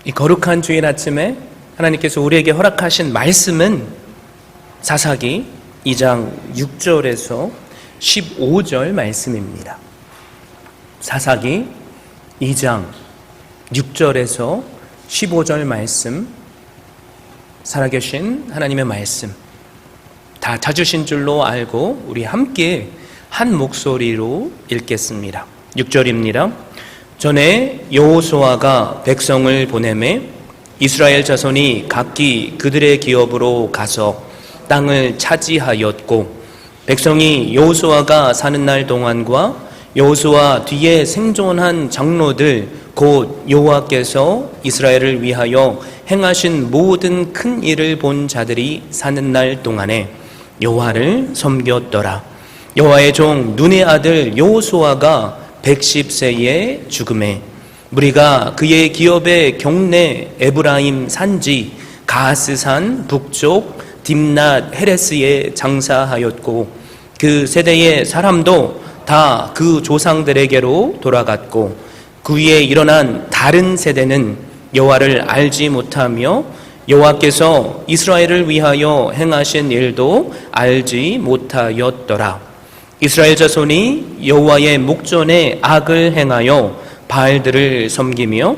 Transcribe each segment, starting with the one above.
이 거룩한 주일 아침에 하나님께서 우리에게 허락하신 말씀은 사사기 2장 6절에서 15절 말씀입니다. 사사기 2장 6절에서 15절 말씀, 살아계신 하나님의 말씀 다 찾으신 줄로 알고 우리 함께 한 목소리로 읽겠습니다. 6절입니다. 전에 여호수아가 백성을 보내매 이스라엘 자손이 각기 그들의 기업으로 가서 땅을 차지하였고, 백성이 여호수아가 사는 날 동안과 여호수아 뒤에 생존한 장로들 곧 여호와께서 이스라엘을 위하여 행하신 모든 큰 일을 본 자들이 사는 날 동안에 여호와를 섬겼더라. 여호와의 종 눈의 아들 여호수아가 110세에 죽음에 무리가 그의 기업의 경내 에브라임 산지 가스산 북쪽 딥낫 헤레스에 장사하였고, 그 세대의 사람도 다 그 조상들에게로 돌아갔고, 그 위에 일어난 다른 세대는 여호와를 알지 못하며 여호와께서 이스라엘을 위하여 행하신 일도 알지 못하였더라. 이스라엘 자손이 여호와의 목전에 악을 행하여 바알들을 섬기며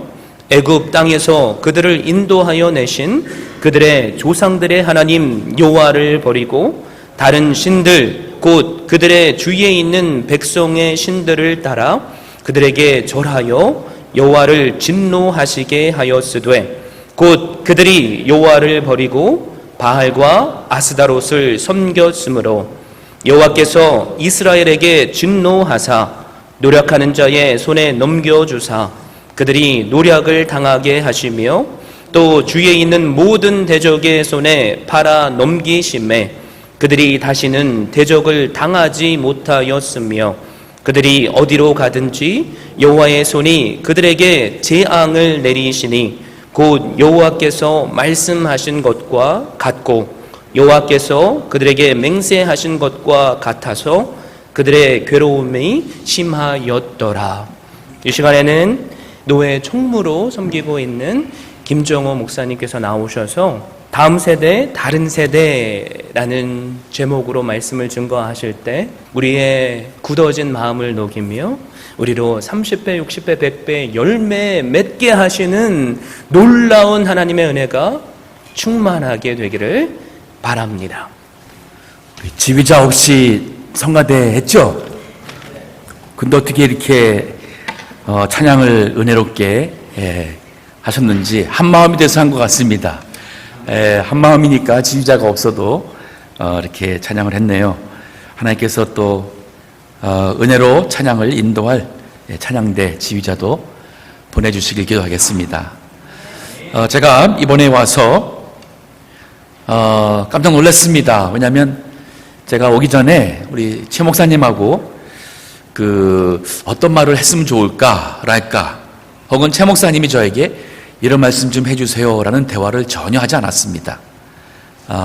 애굽 땅에서 그들을 인도하여 내신 그들의 조상들의 하나님 여호와를 버리고 다른 신들 곧 그들의 주위에 있는 백성의 신들을 따라 그들에게 절하여 여호와를 진노하시게 하였으되, 곧 그들이 여호와를 버리고 바알과 아스다롯을 섬겼으므로 여호와께서 이스라엘에게 진노하사 노력하는 자의 손에 넘겨주사 그들이 노력을 당하게 하시며 또 주위에 있는 모든 대적의 손에 팔아 넘기심에 그들이 다시는 대적을 당하지 못하였으며, 그들이 어디로 가든지 여호와의 손이 그들에게 재앙을 내리시니 곧 여호와께서 말씀하신 것과 같고 여호와께서 그들에게 맹세하신 것과 같아서 그들의 괴로움이 심하였더라. 이 시간에는 노예 총무로 섬기고 있는 김정호 목사님께서 나오셔서 다음 세대, 다른 세대라는 제목으로 말씀을 증거하실 때 우리의 굳어진 마음을 녹이며 우리로 30배, 60배, 100배 열매 맺게 하시는 놀라운 하나님의 은혜가 충만하게 되기를 바랍니다. 지휘자 없이 성가대 했죠? 근데 어떻게 이렇게 찬양을 은혜롭게 하셨는지 한마음이 돼서 한 것 같습니다. 한마음이니까 지휘자가 없어도 이렇게 찬양을 했네요. 하나님께서 또 은혜로 찬양을 인도할 찬양대 지휘자도 보내주시길 기도하겠습니다. 제가 이번에 와서 깜짝 놀랐습니다. 왜냐하면 제가 오기 전에 우리 최 목사님하고 어떤 말을 했으면 좋을까랄까, 혹은 최 목사님이 저에게 이런 말씀 좀 해주세요 라는 대화를 전혀 하지 않았습니다.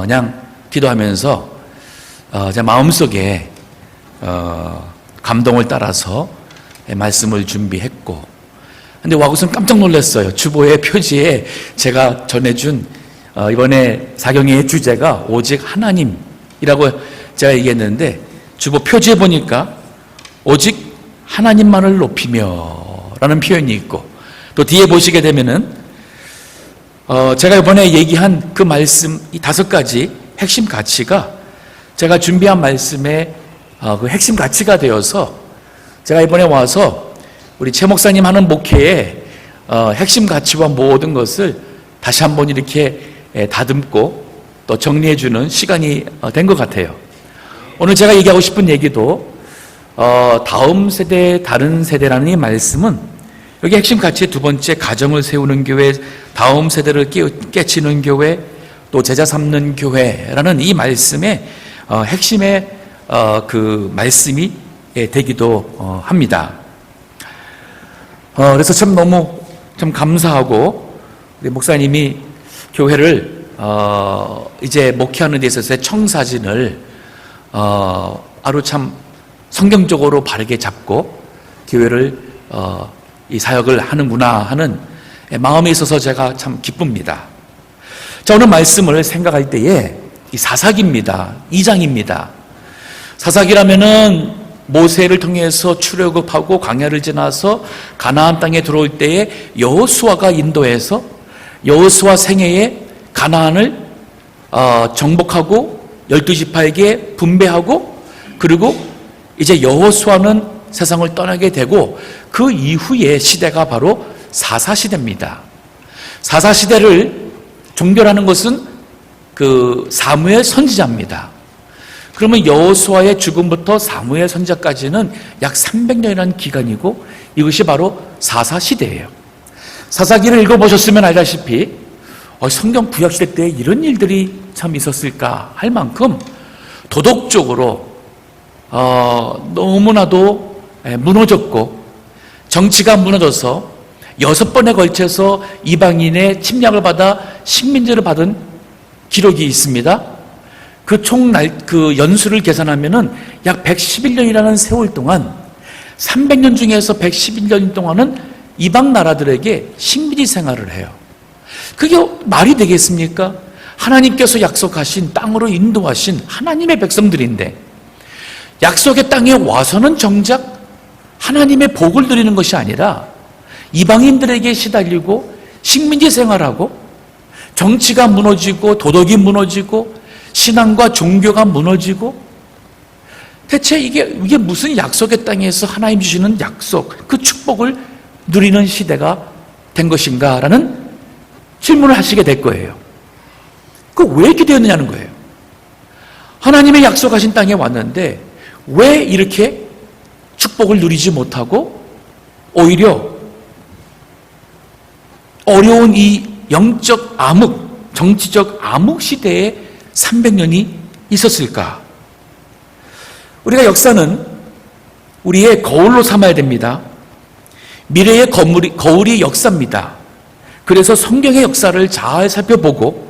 그냥 기도하면서 제 마음속에 감동을 따라서 말씀을 준비했고, 근데 와고선 깜짝 놀랐어요. 주보의 표지에 제가 전해준 이번에 사경의 주제가 오직 하나님이라고 제가 얘기했는데, 주보 표지에 보니까 오직 하나님만을 높이며 라는 표현이 있고, 또 뒤에 보시게 되면은 제가 이번에 얘기한 그 말씀, 이 5가지 핵심 가치가 제가 준비한 말씀의 그 핵심 가치가 되어서 제가 이번에 와서 우리 최 목사님 하는 목회의 핵심 가치와 모든 것을 다시 한번 이렇게 다듬고 또 정리해주는 시간이 된 것 같아요. 오늘 제가 얘기하고 싶은 얘기도 다음 세대, 다른 세대라는 이 말씀은 여기 핵심 가치의 2번째, 가정을 세우는 교회, 다음 세대를 깨치는 교회, 또 제자 삼는 교회라는 이 말씀의 핵심의 그 말씀이 되기도 합니다. 그래서 참 너무 참 감사하고, 우리 목사님이 교회를 이제 목회하는 데 있어서의 청사진을 아주 참 성경적으로 바르게 잡고 교회를 이 사역을 하는구나 하는 마음에 있어서 제가 참 기쁩니다. 자, 오늘 말씀을 생각할 때에 이 사사기입니다. 2장입니다. 사사기라면은 모세를 통해서 출애굽하고 광야를 지나서 가나안 땅에 들어올 때에 여호수아가 인도해서 여호수아 생애에 가나안을 정복하고 12지파에게 분배하고, 그리고 이제 여호수아는 세상을 떠나게 되고, 그 이후의 시대가 바로 사사시대입니다. 사사시대를 종결하는 것은 그 사무엘 선지자입니다. 그러면 여호수아의 죽음부터 사무엘 선지자까지는 약 300년이라는 기간이고, 이것이 바로 사사시대예요. 사사기를 읽어보셨으면 알다시피 성경 구약시대 때 이런 일들이 참 있었을까 할 만큼 도덕적으로 너무나도 무너졌고, 정치가 무너져서 6번에 걸쳐서 이방인의 침략을 받아 식민지를 받은 기록이 있습니다. 그 연수를 계산하면은 약 111년이라는 세월 동안 300년 중에서 111년 동안은 이방 나라들에게 식민지 생활을 해요. 그게 말이 되겠습니까? 하나님께서 약속하신 땅으로 인도하신 하나님의 백성들인데, 약속의 땅에 와서는 정작 하나님의 복을 누리는 것이 아니라 이방인들에게 시달리고 식민지 생활하고, 정치가 무너지고 도덕이 무너지고 신앙과 종교가 무너지고, 대체 이게 무슨 약속의 땅에서 하나님 주시는 약속, 그 축복을 누리는 시대가 된 것인가 라는 질문을 하시게 될 거예요. 왜 이렇게 되었느냐는 거예요. 하나님의 약속하신 땅에 왔는데 왜 이렇게 축복을 누리지 못하고 오히려 어려운 이 영적 암흑, 정치적 암흑 시대에 300년이 있었을까? 우리가 역사는 우리의 거울로 삼아야 됩니다. 미래의 거울이 역사입니다. 그래서 성경의 역사를 잘 살펴보고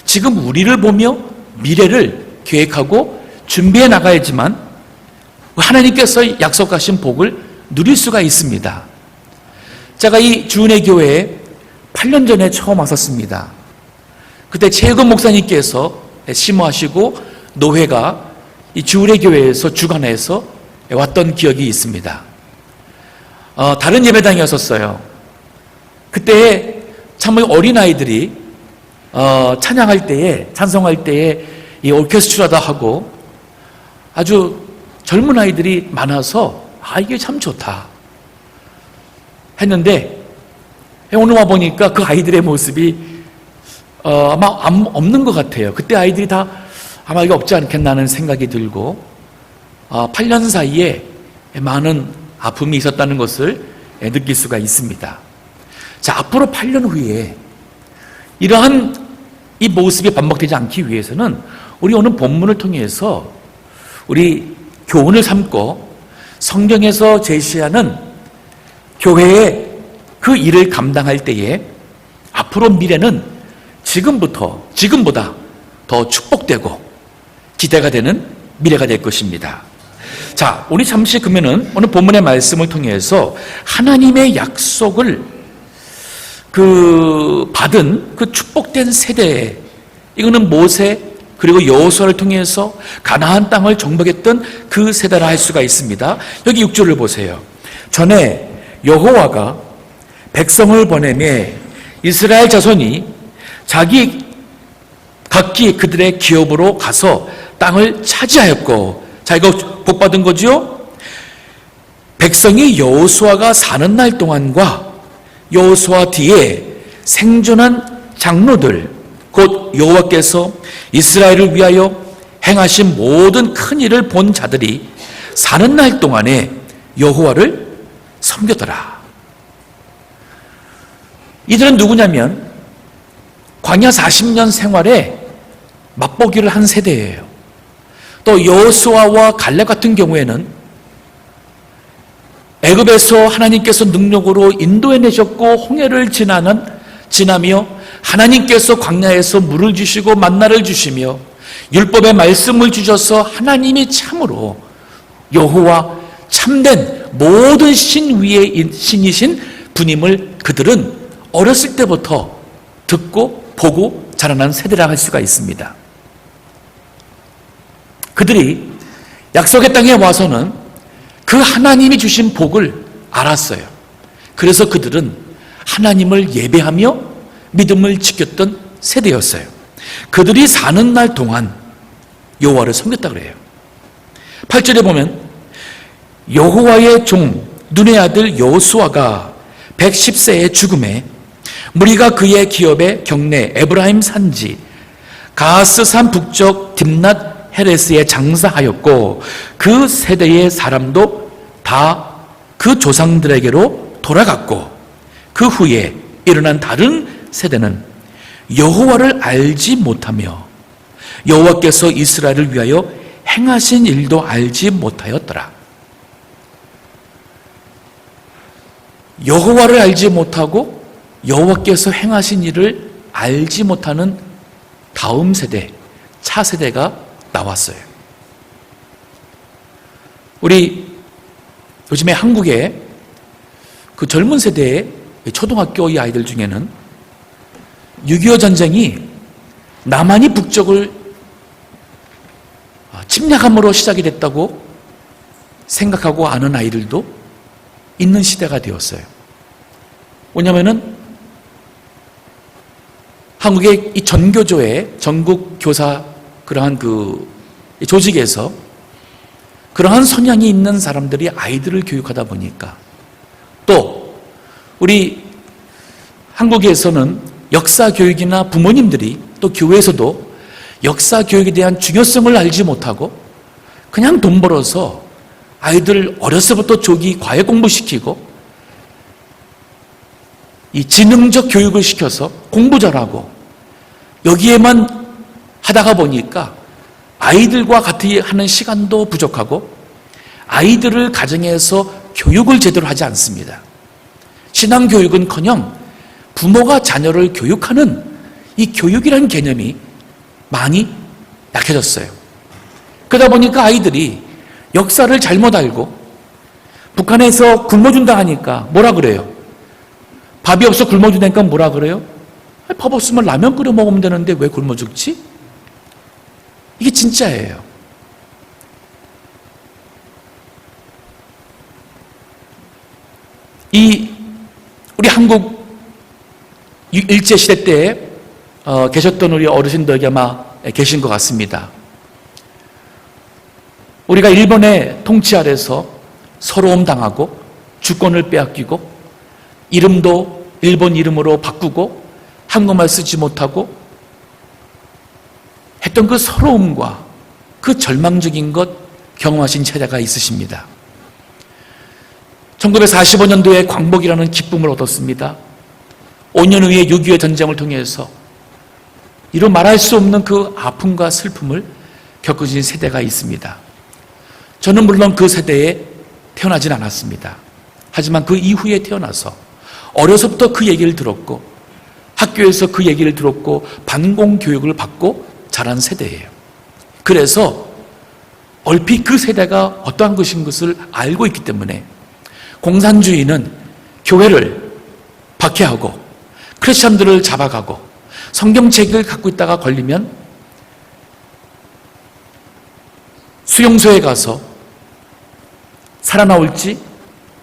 지금 우리를 보며 미래를 계획하고 준비해 나가야지만 하나님께서 약속하신 복을 누릴 수가 있습니다. 제가 이 주은혜 교회에 8년 전에 처음 왔었습니다. 그때 최혜건 목사님께서 심호하시고 노회가 이 주은혜 교회에서 주관해서 왔던 기억이 있습니다. 다른 예배당이었어요. 그때 참 어린아이들이 찬양할 때에, 찬송할 때에 이 오케스트라도 하고 아주 젊은 아이들이 많아서 이게 참 좋다 했는데, 오늘 와 보니까 그 아이들의 모습이 아마 없는 것 같아요. 그때 아이들이 다 아마 이게 없지 않겠나 하는 생각이 들고, 8년 사이에 많은 아픔이 있었다는 것을 느낄 수가 있습니다. 자, 앞으로 8년 후에 이러한 이 모습이 반복되지 않기 위해서는 우리 오늘 본문을 통해서 우리 교훈을 삼고 성경에서 제시하는 교회의 그 일을 감당할 때에 앞으로 미래는 지금보다 더 축복되고 기대가 되는 미래가 될 것입니다. 자, 우리 잠시 그러면은 오늘 본문의 말씀을 통해서 하나님의 약속을 받은 그 축복된 세대에, 이거는 모세 그리고 여호수아를 통해서 가나안 땅을 정복했던 그 세대라 할 수가 있습니다. 여기 6절을 보세요. 전에 여호와가 백성을 보내매 이스라엘 자손이 각기 그들의 기업으로 가서 땅을 차지하였고, 자, 이거 복받은 거죠? 백성이 여호수아가 사는 날 동안과 여호수아 뒤에 생존한 장로들, 곧 여호와께서 이스라엘을 위하여 행하신 모든 큰 일을 본 자들이 사는 날 동안에 여호와를 섬겼더라. 이들은 누구냐면 광야 40년 생활에 맛보기를 한 세대예요. 또 여호수아와 갈렙 같은 경우에는 애굽에서 하나님께서 능력으로 인도해내셨고 홍해를 지나며 하나님께서 광야에서 물을 주시고 만나를 주시며 율법의 말씀을 주셔서 하나님이 참으로 여호와 참된 모든 신 위에 신이신 분임을 그들은 어렸을 때부터 듣고 보고 자라난 세대라 할 수가 있습니다. 그들이 약속의 땅에 와서는 그 하나님이 주신 복을 알았어요. 그래서 그들은 하나님을 예배하며 믿음을 지켰던 세대였어요. 그들이 사는 날 동안 여호와를 섬겼다 그래요. 8절에 보면 여호와의 종 눈의 아들 여호수아가 110세의 죽음에 무리가 그의 기업의 경내 에브라임 산지 가스산 북쪽 딥낫 헤레스에 장사하였고 그 세대의 사람도 다 그 조상들에게로 돌아갔고 그 후에 일어난 다른 세대는 여호와를 알지 못하며 여호와께서 이스라엘을 위하여 행하신 일도 알지 못하였더라. 여호와를 알지 못하고 여호와께서 행하신 일을 알지 못하는 다음 세대, 차세대가 나왔어요. 우리 요즘에 한국의 그 젊은 세대의 초등학교의 아이들 중에는 6.25 전쟁이 남한이 북쪽을 침략함으로 시작이 됐다고 생각하고 아는 아이들도 있는 시대가 되었어요. 왜냐하면 한국의 이 전교조의 전국 교사 그러한 그 조직에서 그러한 성향이 있는 사람들이 아이들을 교육하다 보니까 또 우리 한국에서는 역사 교육이나 부모님들이 또 교회에서도 역사 교육에 대한 중요성을 알지 못하고 그냥 돈 벌어서 아이들 어려서부터 조기 과외 공부시키고 이 지능적 교육을 시켜서 공부 잘하고 여기에만 하다가 보니까 아이들과 같이 하는 시간도 부족하고 아이들을 가정에서 교육을 제대로 하지 않습니다. 신앙교육은커녕 부모가 자녀를 교육하는 이 교육이라는 개념이 많이 약해졌어요. 그러다 보니까 아이들이 역사를 잘못 알고 북한에서 굶어준다 하니까 뭐라 그래요? 밥이 없어 굶어준다니까 뭐라 그래요? 밥 없으면 라면 끓여 먹으면 되는데 왜 굶어 죽지? 이게 진짜예요. 우리 한국 일제시대 때 계셨던 우리 어르신들이 아마 계신 것 같습니다. 우리가 일본의 통치 아래서 서러움 당하고 주권을 빼앗기고 이름도 일본 이름으로 바꾸고 한국말 쓰지 못하고 했던 그 서러움과 그 절망적인 것 경험하신 세대가 있으십니다. 1945년도에 광복이라는 기쁨을 얻었습니다. 5년 후에 6.25 전쟁을 통해서 이루 말할 수 없는 그 아픔과 슬픔을 겪으신 세대가 있습니다. 저는 물론 그 세대에 태어나진 않았습니다. 하지만 그 이후에 태어나서 어려서부터 그 얘기를 들었고 학교에서 그 얘기를 들었고 반공교육을 받고 자란 세대예요. 그래서 얼핏 그 세대가 어떠한 것인 것을 알고 있기 때문에 공산주의는 교회를 박해하고 크리스천들을 잡아가고 성경책을 갖고 있다가 걸리면 수용소에 가서 살아나올지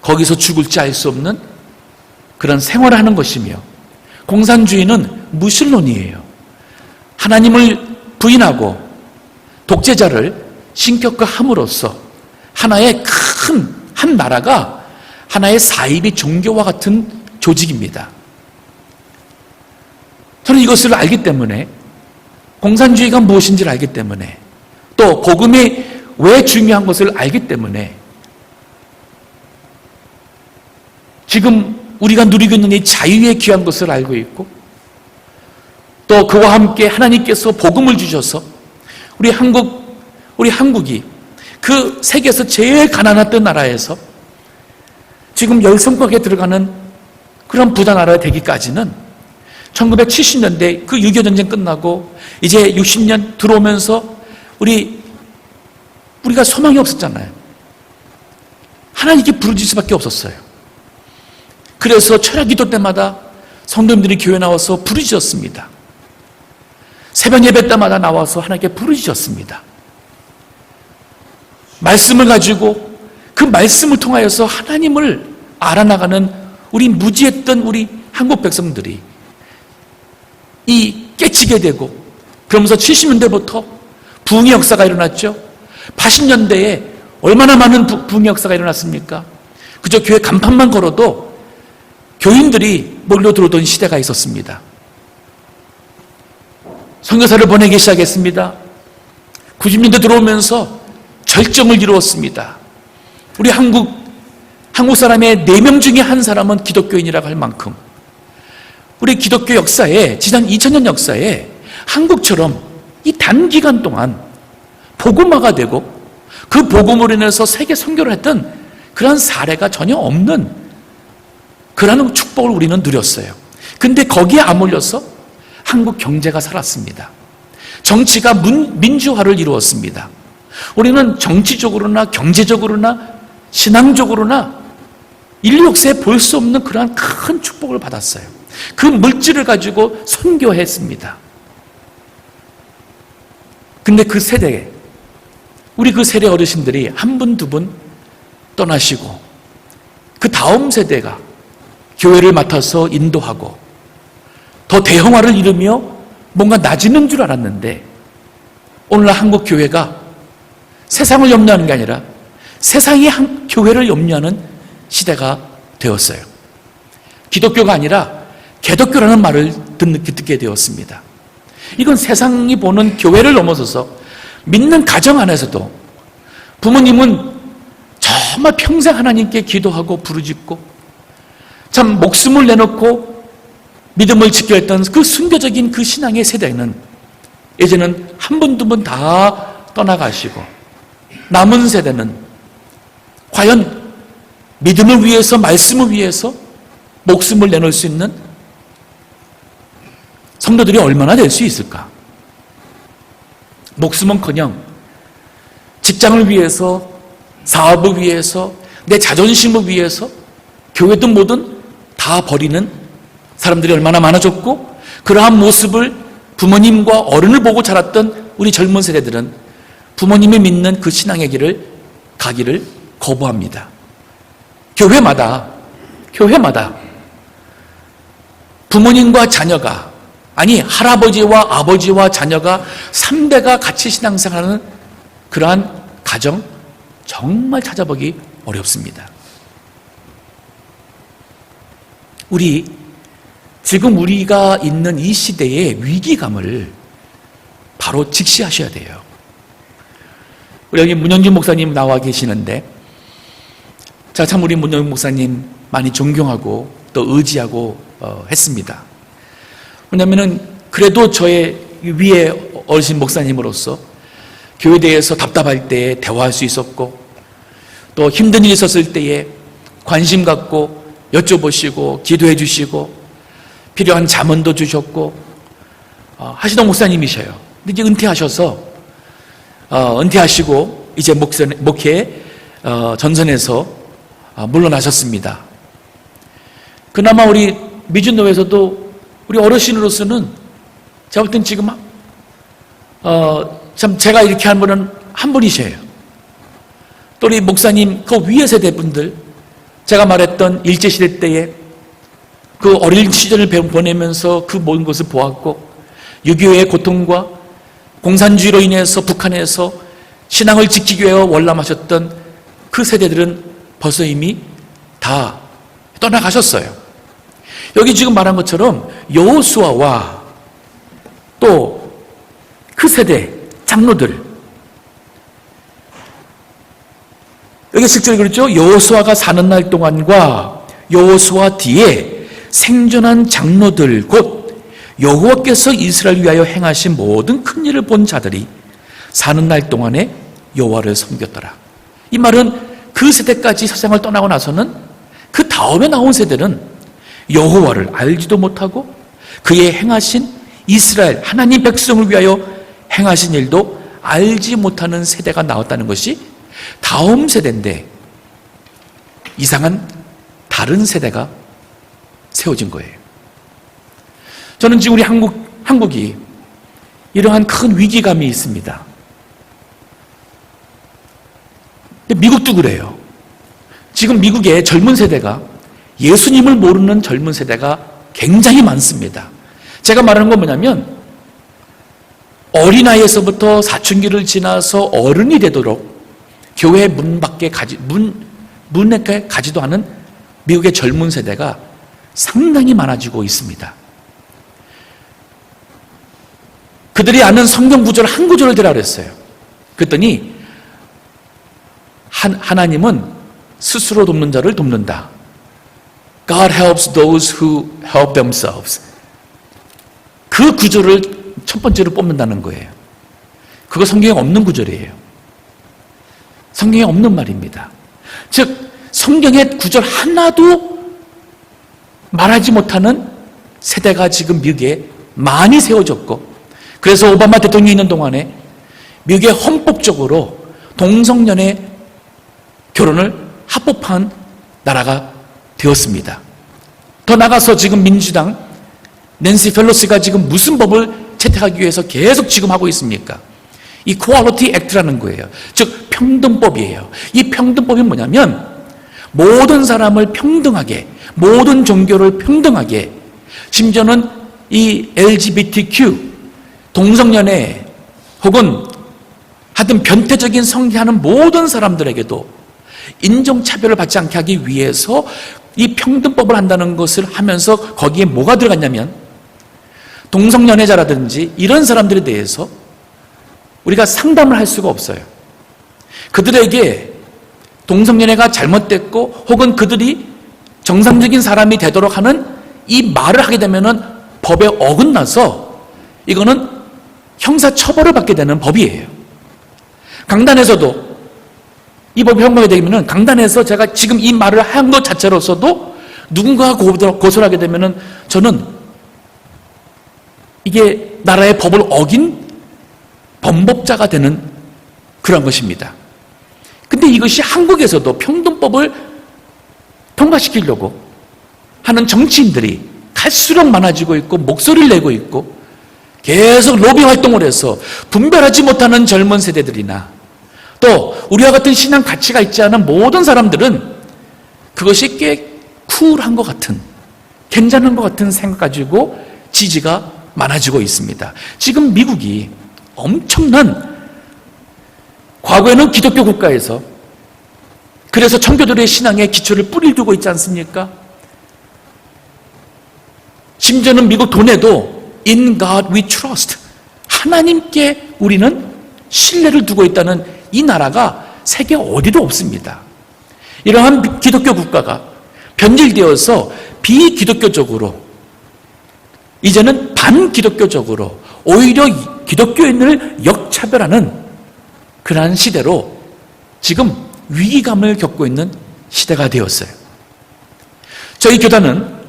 거기서 죽을지 알 수 없는 그런 생활을 하는 것이며 공산주의는 무신론이에요. 하나님을 부인하고 독재자를 신격화함으로써 하나의 큰 한 나라가 하나의 사이비 종교와 같은 조직입니다. 저는 이것을 알기 때문에 공산주의가 무엇인지를 알기 때문에 또 복음이 왜 중요한 것을 알기 때문에 지금 우리가 누리고 있는 이 자유의 귀한 것을 알고 있고 또 그와 함께 하나님께서 복음을 주셔서 우리 한국이 그 세계에서 제일 가난했던 나라에서 지금 열성국에 들어가는 그런 부자 나라가 되기까지는 1970년대 그 6.25 전쟁 끝나고 이제 60년 들어오면서 우리가 소망이 없었잖아요. 하나님께 부르짖을 수밖에 없었어요. 그래서 철야 기도 때마다 성도님들이 교회 나와서 부르짖었습니다. 새벽 예배 때마다 나와서 하나님께 부르짖었습니다. 말씀을 가지고 그 말씀을 통하여서 하나님을 알아나가는 우리 무지했던 우리 한국 백성들이 이 깨치게 되고, 그러면서 70년대부터 부흥의 역사가 일어났죠. 80년대에 얼마나 많은 부흥의 역사가 일어났습니까? 그저 교회 간판만 걸어도 교인들이 몰려 들어오던 시대가 있었습니다. 선교사를 보내기 시작했습니다. 90년대 들어오면서 절정을 이루었습니다. 우리 한국 사람의 4명 중에 한 사람은 기독교인이라고 할 만큼 우리 기독교 역사에, 지난 2000년 역사에 한국처럼 이 단기간 동안 복음화가 되고 그 복음으로 인해서 세계 선교를 했던 그런 사례가 전혀 없는 그러한 축복을 우리는 누렸어요. 근데 거기에 아물려서 한국 경제가 살았습니다. 정치가 민주화를 이루었습니다. 우리는 정치적으로나 경제적으로나 신앙적으로나 인류 역사에 볼 수 없는 그러한 큰 축복을 받았어요. 그 물질을 가지고 선교했습니다. 근데 그 세대에, 우리 그 세대 어르신들이 한 분, 두 분 떠나시고 그 다음 세대가 교회를 맡아서 인도하고 더 대형화를 이루며 뭔가 나아지는 줄 알았는데, 오늘날 한국 교회가 세상을 염려하는 게 아니라 세상이 교회를 염려하는 시대가 되었어요. 기독교가 아니라 개독교라는 말을 듣게 되었습니다. 이건 세상이 보는 교회를 넘어서서 믿는 가정 안에서도 부모님은 정말 평생 하나님께 기도하고 부르짖고 참 목숨을 내놓고 믿음을 지켜야 했던 그 순교적인 그 신앙의 세대는 이제는 한 분, 두 분 다 떠나가시고 남은 세대는 과연 믿음을 위해서, 말씀을 위해서 목숨을 내놓을 수 있는 성도들이 얼마나 될 수 있을까? 목숨은커녕 직장을 위해서, 사업을 위해서, 내 자존심을 위해서 교회든 뭐든 다 버리는 사람들이 얼마나 많아졌고, 그러한 모습을 부모님과 어른을 보고 자랐던 우리 젊은 세대들은 부모님이 믿는 그 신앙의 길을 가기를 거부합니다. 교회마다 부모님과 자녀가, 아니 할아버지와 아버지와 자녀가 3대가 같이 신앙생활하는 그러한 가정 정말 찾아보기 어렵습니다. 지금 우리가 있는 이 시대의 위기감을 바로 직시하셔야 돼요. 우리 여기 문영준 목사님 나와 계시는데, 참 우리 문영준 목사님 많이 존경하고 또 의지하고 했습니다. 왜냐하면 그래도 저의 위에 어르신 목사님으로서 교회에 대해서 답답할 때에 대화할 수 있었고, 또 힘든 일이 있었을 때에 관심 갖고 여쭤보시고 기도해 주시고 필요한 자문도 주셨고 하시던 목사님이셔요. 근데 이제 은퇴하시고 이제 목회 전선에서 물러나셨습니다. 그나마 우리 미준노회에서도 우리 어르신으로서는 제가 볼 땐 지금 참 제가 이렇게 한 분은 한 분이셔요. 또 우리 목사님 그 위에 세대분들, 제가 말했던 일제시대 때에 그 어린 시절을 보내면서 그 모든 것을 보았고 6.25의 고통과 공산주의로 인해서 북한에서 신앙을 지키기 위해 월남하셨던 그 세대들은 벌써 이미 다 떠나가셨어요. 여기 지금 말한 것처럼 여호수아와 또 그 세대 장로들, 여기 10절에 그랬죠. 여호수아가 사는 날 동안과 여호수아 뒤에 생존한 장로들 곧 여호와께서 이스라엘 위하여 행하신 모든 큰 일을 본 자들이 사는 날 동안에 여호와를 섬겼더라. 이 말은 그 세대까지 세상을 떠나고 나서는 그 다음에 나온 세대는 여호와를 알지도 못하고 그의 행하신 이스라엘 하나님 백성을 위하여 행하신 일도 알지 못하는 세대가 나왔다는 것이 다음 세대인데, 이상한 다른 세대가 세워진 거예요. 저는 지금 우리 한국이 이러한 큰 위기감이 있습니다. 근데 미국도 그래요. 지금 미국의 젊은 세대가, 예수님을 모르는 젊은 세대가 굉장히 많습니다. 제가 말하는 건 뭐냐면 어린아이에서부터 사춘기를 지나서 어른이 되도록 교회 문에 가지도 않은 미국의 젊은 세대가 상당히 많아지고 있습니다. 그들이 아는 성경 구절 한 구절을 대라 그랬어요. 그랬더니 하나님은 스스로 돕는 자를 돕는다. God helps those who help themselves. 그 구절을 첫 번째로 뽑는다는 거예요. 그거 성경에 없는 구절이에요. 성경에 없는 말입니다. 즉 성경의 구절 하나도 말하지 못하는 세대가 지금 미국에 많이 세워졌고, 그래서 오바마 대통령이 있는 동안에 미국의 헌법적으로 동성연애 결혼을 합법화한 나라가 되었습니다. 더 나가서 지금 민주당 낸시 펠로시가 지금 무슨 법을 채택하기 위해서 계속 지금 하고 있습니까? 이퀄리티 액트라는 거예요. 즉 평등법이에요. 이 평등법이 뭐냐면 모든 사람을 평등하게, 모든 종교를 평등하게, 심지어는 이 LGBTQ 동성연애 혹은 하여튼 변태적인 성행하는 모든 사람들에게도 인종차별을 받지 않게 하기 위해서 이 평등법을 한다는 것을 하면서 거기에 뭐가 들어갔냐면 동성연애자라든지 이런 사람들에 대해서 우리가 상담을 할 수가 없어요. 그들에게 동성연애가 잘못됐고 혹은 그들이 정상적인 사람이 되도록 하는 이 말을 하게 되면은 법에 어긋나서 이거는 형사처벌을 받게 되는 법이에요. 강단에서도 이 법이 현명하게 되면은 강단에서 제가 지금 이 말을 한 것 자체로서도 누군가가 고소를 하게 되면은 저는 이게 나라의 법을 어긴 범법자가 되는 그런 것입니다. 근데 이것이 한국에서도 평등법을 통과시키려고 하는 정치인들이 갈수록 많아지고 있고 목소리를 내고 있고 계속 로비 활동을 해서 분별하지 못하는 젊은 세대들이나 또 우리와 같은 신앙 가치가 있지 않은 모든 사람들은 그것이 꽤 쿨한 것 같은, 괜찮은 것 같은 생각 가지고 지지가 많아지고 있습니다. 지금 미국이 엄청난, 과거에는 기독교 국가에서 그래서 청교도의 신앙에 기초를 뿌리를 두고 있지 않습니까? 심지어는 미국 돈에도 In God we trust, 하나님께 우리는 신뢰를 두고 있다는 이 나라가 세계 어디도 없습니다. 이러한 기독교 국가가 변질되어서 비기독교적으로, 이제는 반기독교적으로 오히려 기독교인을 역차별하는 그러한 시대로 지금 위기감을 겪고 있는 시대가 되었어요. 저희 교단은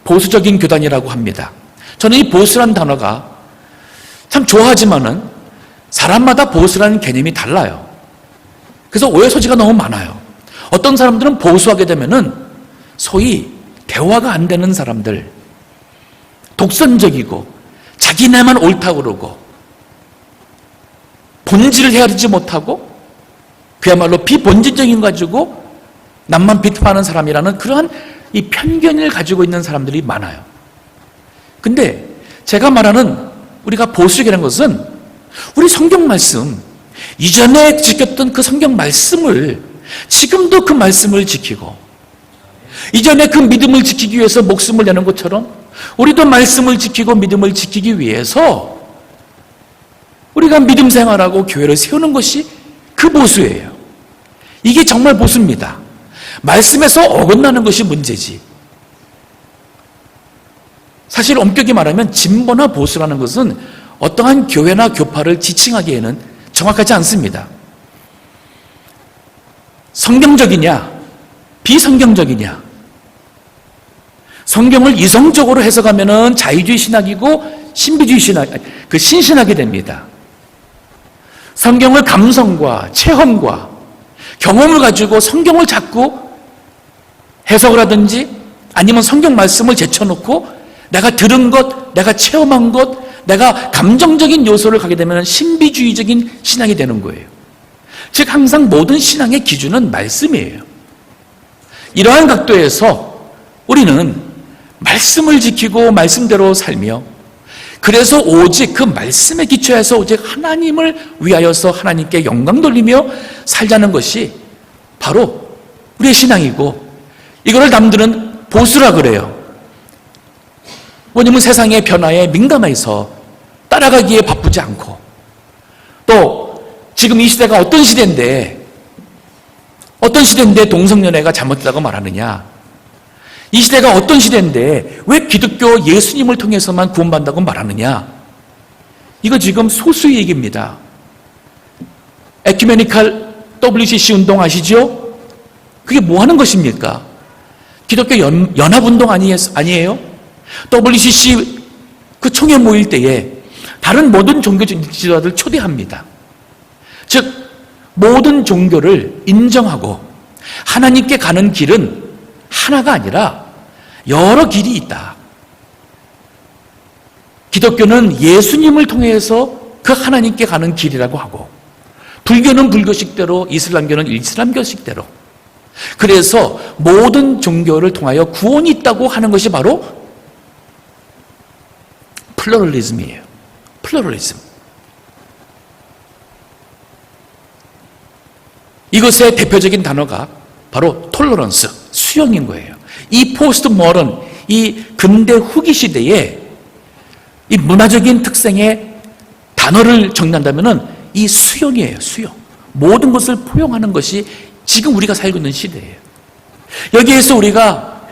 보수적인 교단이라고 합니다. 저는 이 보수란 단어가 참 좋아하지만은 사람마다 보수라는 개념이 달라요. 그래서 오해 소지가 너무 많아요. 어떤 사람들은 보수하게 되면은 소위 대화가 안 되는 사람들, 독선적이고 자기네만 옳다고 그러고 본질을 헤아리지 못하고 그야말로 비본질적인 가지고 남만 비판하는 사람이라는 그러한 이 편견을 가지고 있는 사람들이 많아요. 근데 제가 말하는 우리가 보수적이라는 것은 우리 성경 말씀, 이전에 지켰던 그 성경 말씀을 지금도 그 말씀을 지키고 이전에 그 믿음을 지키기 위해서 목숨을 내는 것처럼 우리도 말씀을 지키고 믿음을 지키기 위해서 우리가 믿음 생활하고 교회를 세우는 것이 그 보수예요. 이게 정말 보수입니다. 말씀에서 어긋나는 것이 문제지. 사실 엄격히 말하면 진보나 보수라는 것은 어떠한 교회나 교파를 지칭하기에는 정확하지 않습니다. 성경적이냐, 비성경적이냐. 성경을 이성적으로 해석하면은 자유주의 신학이고 신비주의 신학, 신신학이 됩니다. 성경을 감성과 체험과 경험을 가지고 성경을 자꾸 해석을 하든지 아니면 성경 말씀을 제쳐놓고 내가 들은 것, 내가 체험한 것, 내가 감정적인 요소를 가게 되면 신비주의적인 신앙이 되는 거예요. 즉 항상 모든 신앙의 기준은 말씀이에요. 이러한 각도에서 우리는 말씀을 지키고 말씀대로 살며, 그래서 오직 그 말씀에 기초해서 오직 하나님을 위하여서 하나님께 영광 돌리며 살자는 것이 바로 우리의 신앙이고, 이거를 남들은 보수라 그래요. 왜냐하면 세상의 변화에 민감해서 따라가기에 바쁘지 않고, 또 지금 이 시대가 어떤 시대인데 동성연애가 잘못됐다고 말하느냐, 이 시대가 어떤 시대인데 왜 기독교 예수님을 통해서만 구원받는다고 말하느냐, 이거 지금 소수의 얘기입니다. 에큐메니칼 WCC 운동 아시죠? 그게 뭐 하는 것입니까? 기독교 연합운동 아니에요? WCC 그 총회 모일 때에 다른 모든 종교 지도자들 초대합니다. 즉 모든 종교를 인정하고 하나님께 가는 길은 하나가 아니라 여러 길이 있다. 기독교는 예수님을 통해서 그 하나님께 가는 길이라고 하고, 불교는 불교식대로, 이슬람교는 이슬람교식대로, 그래서 모든 종교를 통하여 구원이 있다고 하는 것이 바로 플루럴리즘이에요. 플루럴리즘. 이것의 대표적인 단어가 바로 톨러런스, 수용인 거예요. 이 포스트 모던, 이 근대 후기 시대에 이 문화적인 특성의 단어를 정리한다면은 이 수용이에요. 수용. 모든 것을 포용하는 것이 지금 우리가 살고 있는 시대예요. 여기에서 우리가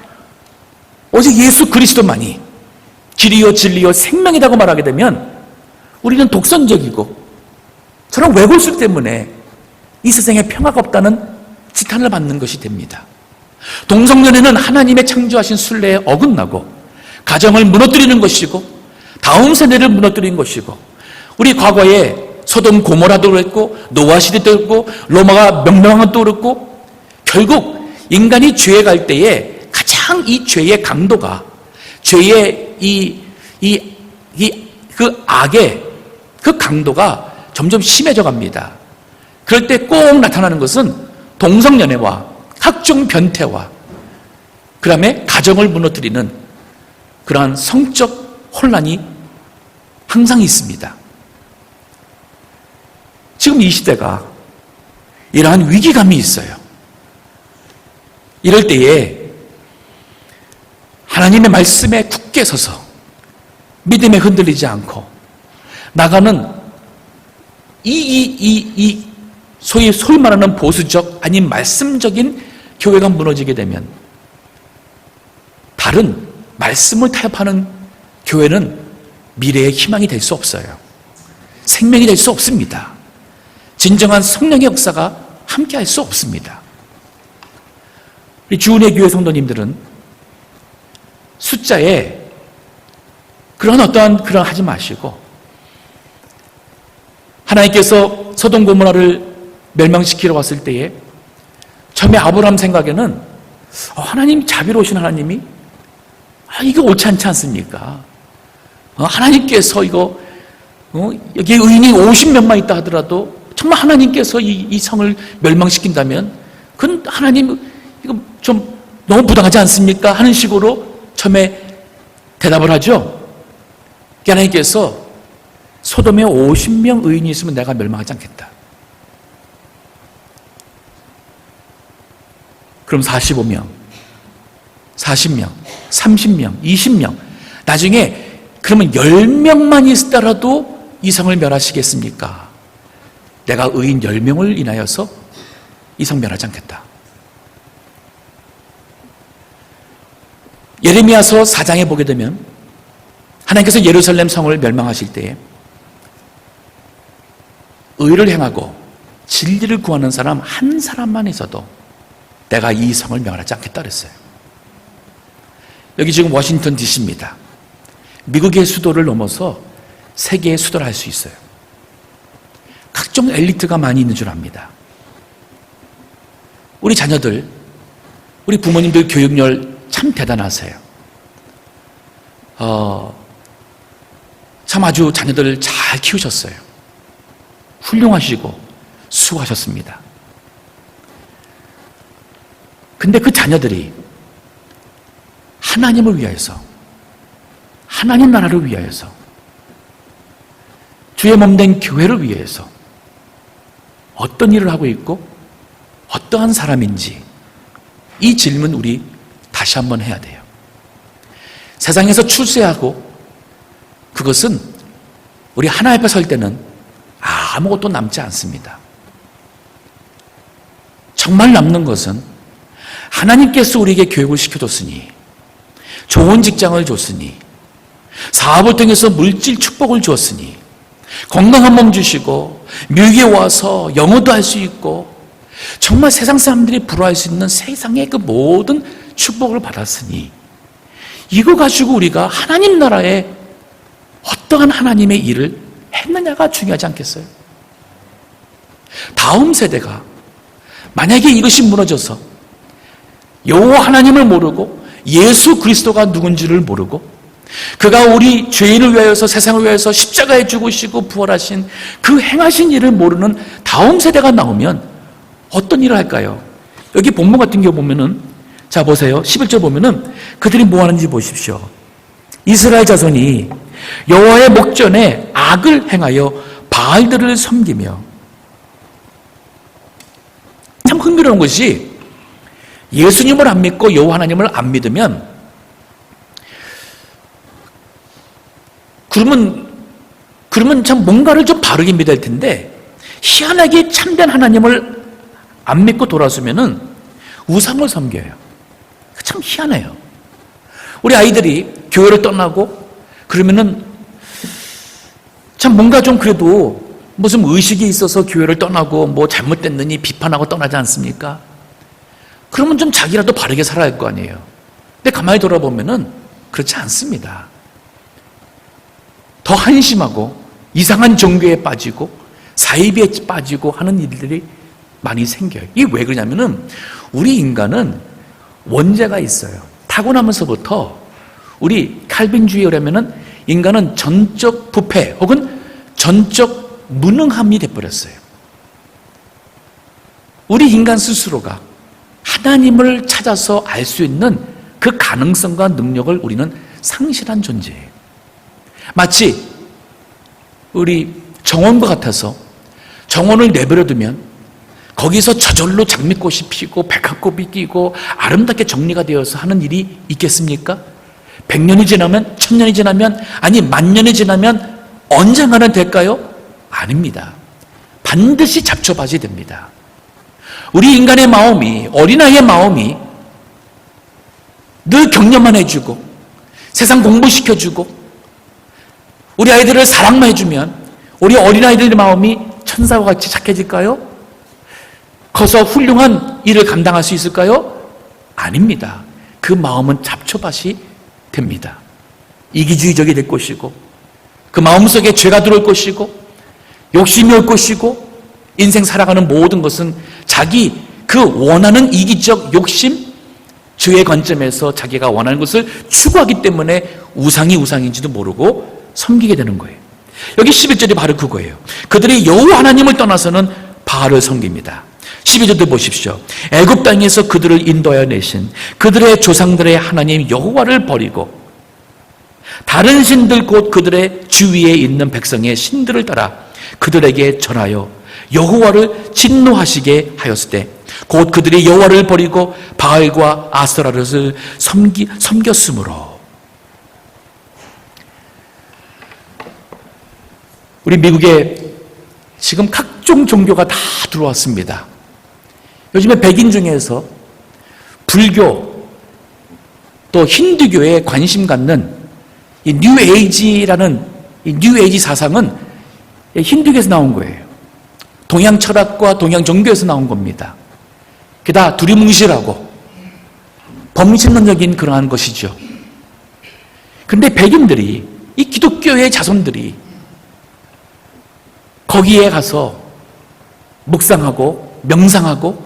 오직 예수 그리스도만이 길이요 진리요 생명이라고 말하게 되면 우리는 독선적이고 저런 왜골수 때문에 이 세상에 평화가 없다는 지탄을 받는 것이 됩니다. 동성연애는 하나님의 창조하신 순례에 어긋나고 가정을 무너뜨리는 것이고 다음 세대를 무너뜨리는 것이고, 우리 과거에 소돔 고모라도 그랬고 노아 시대도 그랬고 로마가 명명한도 그랬고, 결국 인간이 죄에 갈 때에 가장 이 죄의 강도가, 죄의 그 악의 그 강도가 점점 심해져 갑니다. 그럴 때 꼭 나타나는 것은 동성연애와 각종 변태와 그 다음에 가정을 무너뜨리는 그러한 성적 혼란이 항상 있습니다. 지금 이 시대가 이러한 위기감이 있어요. 이럴 때에 하나님의 말씀에 굳게 서서 믿음에 흔들리지 않고 나가는 소위 말하는 보수적 아닌 말씀적인 교회가 무너지게 되면 다른 말씀을 타협하는 교회는 미래의 희망이 될 수 없어요. 생명이 될 수 없습니다. 진정한 성령의 역사가 함께할 수 없습니다. 우리 주은혜 교회 성도님들은 숫자에 그런 하지 마시고, 하나님께서 소돔 고모라를 멸망시키러 왔을 때에 처음에 아브라함 생각에는 하나님 자비로우신 하나님이 이거 옳지 않지 않습니까? 하나님께서 이거 여기 의인이 50명만 있다 하더라도 정말 하나님께서 이 성을 멸망시킨다면 그건 하나님 이거 좀 너무 부당하지 않습니까? 하는 식으로 처음에 대답을 하죠. 하나님께서 소돔에 50명 의인이 있으면 내가 멸망하지 않겠다. 그럼 45명, 40명, 30명, 20명, 나중에 그러면 10명만 있더라도 이 성을 멸하시겠습니까? 내가 의인 10명을 인하여서 이 성 멸하지 않겠다. 예레미야서 4장에 보게 되면 하나님께서 예루살렘 성을 멸망하실 때에 의를 행하고 진리를 구하는 사람 한 사람만 있어도 내가 이 성을 멸하지 않겠다 그랬어요. 여기 지금 워싱턴 DC입니다. 미국의 수도를 넘어서 세계의 수도를 할 수 있어요. 각종 엘리트가 많이 있는 줄 압니다. 우리 자녀들, 우리 부모님들 교육열 참 대단하세요. 참 아주 자녀들을 잘 키우셨어요. 훌륭하시고 수고하셨습니다. 근데 그 자녀들이 하나님을 위하여서, 하나님 나라를 위하여서, 주의 몸된 교회를 위해서 어떤 일을 하고 있고 어떠한 사람인지 이 질문 우리 다시 한번 해야 돼요. 세상에서 출세하고 그것은 우리 하나님 앞에 설 때는 아무것도 남지 않습니다. 정말 남는 것은 하나님께서 우리에게 교육을 시켜줬으니, 좋은 직장을 줬으니, 사업을 통해서 물질 축복을 주었으니, 건강한 몸 주시고 미국에 와서 영어도 할 수 있고 정말 세상 사람들이 부러워할 수 있는 세상의 그 모든 축복을 받았으니, 이거 가지고 우리가 하나님 나라에 어떠한 하나님의 일을 했느냐가 중요하지 않겠어요? 다음 세대가 만약에 이것이 무너져서 여호와 하나님을 모르고 예수 그리스도가 누군지를 모르고 그가 우리 죄인을 위하여서, 세상을 위하여서 십자가에 죽으시고 부활하신 그 행하신 일을 모르는 다음 세대가 나오면 어떤 일을 할까요? 여기 본문 같은 경우 보면은, 자 보세요, 11절 보면은 그들이 뭐 하는지 보십시오. 이스라엘 자손이 여호와의 목전에 악을 행하여 바알들을 섬기며. 참 흥미로운 것이, 예수님을 안 믿고 여호와 하나님을 안 믿으면 그러면 참 뭔가를 좀 바르게 믿어야 할 텐데, 희한하게 참된 하나님을 안 믿고 돌아서면은 우상을 섬겨요. 참 희한해요. 우리 아이들이 교회를 떠나고 그러면은 참 뭔가 좀 그래도 무슨 의식이 있어서 교회를 떠나고 뭐 잘못됐느니 비판하고 떠나지 않습니까? 그러면 좀 자기라도 바르게 살아야 할 거 아니에요. 근데 가만히 돌아보면은 그렇지 않습니다. 더 한심하고 이상한 종교에 빠지고 사이비에 빠지고 하는 일들이 많이 생겨요. 이게 왜 그러냐면은 우리 인간은 원죄가 있어요. 타고나면서부터 우리 칼빈주의라면은 인간은 전적 부패 혹은 전적 무능함이 돼버렸어요. 우리 인간 스스로가 하나님을 찾아서 알 수 있는 그 가능성과 능력을 우리는 상실한 존재예요. 마치 우리 정원과 같아서 정원을 내버려두면 거기서 저절로 장미꽃이 피고 백합꽃이 피고 아름답게 정리가 되어서 하는 일이 있겠습니까? 100년이 지나면, 1000년이 지나면, 아니 만년이 지나면 언젠가는 될까요? 아닙니다. 반드시 잡초밭이 됩니다. 우리 인간의 마음이, 어린아이의 마음이 늘 격려만 해주고 세상 공부시켜주고 우리 아이들을 사랑만 해주면 우리 어린아이들의 마음이 천사와 같이 착해질까요? 커서 훌륭한 일을 감당할 수 있을까요? 아닙니다. 그 마음은 잡초밭이 됩니다. 이기주의적이 될 것이고 그 마음속에 죄가 들어올 것이고 욕심이 올 것이고 인생 살아가는 모든 것은 자기 그 원하는 이기적 욕심, 죄의 관점에서 자기가 원하는 것을 추구하기 때문에 우상이 우상인지도 모르고 섬기게 되는 거예요. 여기 11절이 바로 그거예요. 그들이 여호와 하나님을 떠나서는 바알을 섬깁니다. 12절도 보십시오. 애굽 땅에서 그들을 인도하여 내신 그들의 조상들의 하나님 여호와를 버리고 다른 신들 곧 그들의 주위에 있는 백성의 신들을 따라 그들에게 전하여 여호와를 진노하시게 하였을 때 곧 그들이 여호와를 버리고 바알과 아스타롯을 섬겼으므로. 우리 미국에 지금 각종 종교가 다 들어왔습니다. 요즘에 백인 중에서 불교 또 힌두교에 관심 갖는 이 뉴에이지라는 이 뉴에이지 사상은 힌두교에서 나온 거예요. 동양 철학과 동양 종교에서 나온 겁니다. 그게 다 두리뭉실하고 범신론적인 그러한 것이죠. 그런데 백인들이, 이 기독교의 자손들이 거기에 가서 묵상하고 명상하고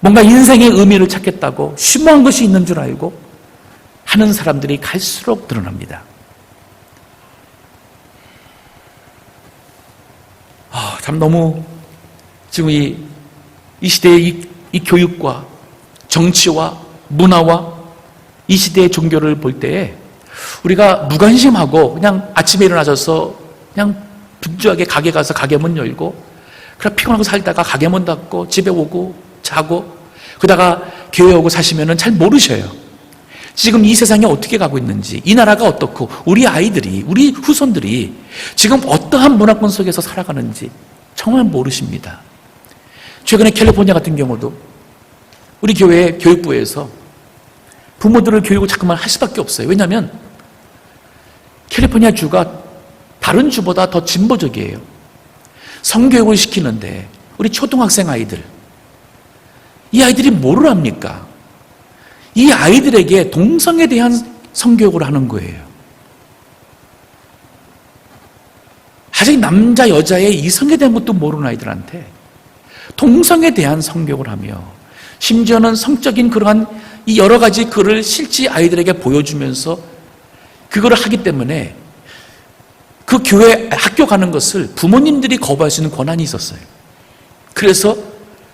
뭔가 인생의 의미를 찾겠다고 심오한 것이 있는 줄 알고 하는 사람들이 갈수록 늘어납니다. 참 너무 지금 이 시대의 이 교육과 정치와 문화와 이 시대의 종교를 볼 때에 우리가 무관심하고 그냥 아침에 일어나셔서 그냥 분주하게 가게 가서 가게 문 열고 그냥 피곤하고 살다가 가게 문 닫고 집에 오고 자고 그러다가 교회 오고 사시면은 잘 모르셔요. 지금 이 세상이 어떻게 가고 있는지, 이 나라가 어떻고 우리 아이들이, 우리 후손들이 지금 어떠한 문화권 속에서 살아가는지 정말 모르십니다. 최근에 캘리포니아 같은 경우도 우리 교회 교육부에서 부모들을 교육을 자꾸만 할 수밖에 없어요. 왜냐하면 캘리포니아 주가 다른 주보다 더 진보적이에요. 성교육을 시키는데 우리 초등학생 아이들, 이 아이들이 뭐를 합니까? 이 아이들에게 동성에 대한 성교육을 하는 거예요. 아직 남자 여자의 이성에 대한 것도 모르는 아이들한테 동성에 대한 성교육을 하며 심지어는 성적인 그러한 이 여러 가지 글을 실제 아이들에게 보여주면서 그거를 하기 때문에 그 교회 학교 가는 것을 부모님들이 거부할 수 있는 권한이 있었어요. 그래서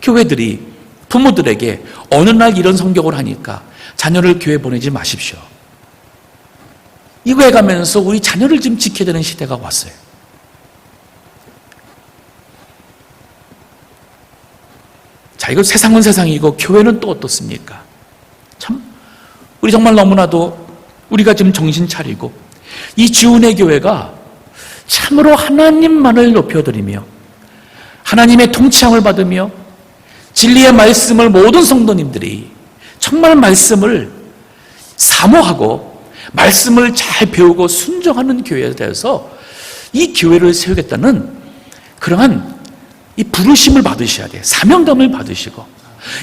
교회들이 부모들에게 어느 날 이런 성교육을 하니까 자녀를 교회 보내지 마십시오. 이거 해가면서 우리 자녀를 지금 지켜야 되는 시대가 왔어요. 자, 이거 세상은 세상이고 교회는 또 어떻습니까? 참, 우리 정말 너무나도 우리가 지금 정신 차리고 이 주은혜 교회가 참으로 하나님만을 높여드리며 하나님의 통치함을 받으며 진리의 말씀을 모든 성도님들이 정말 말씀을 사모하고 말씀을 잘 배우고 순종하는 교회에 대해서 이 교회를 세우겠다는 그러한 이 부르심을 받으셔야 돼요. 사명감을 받으시고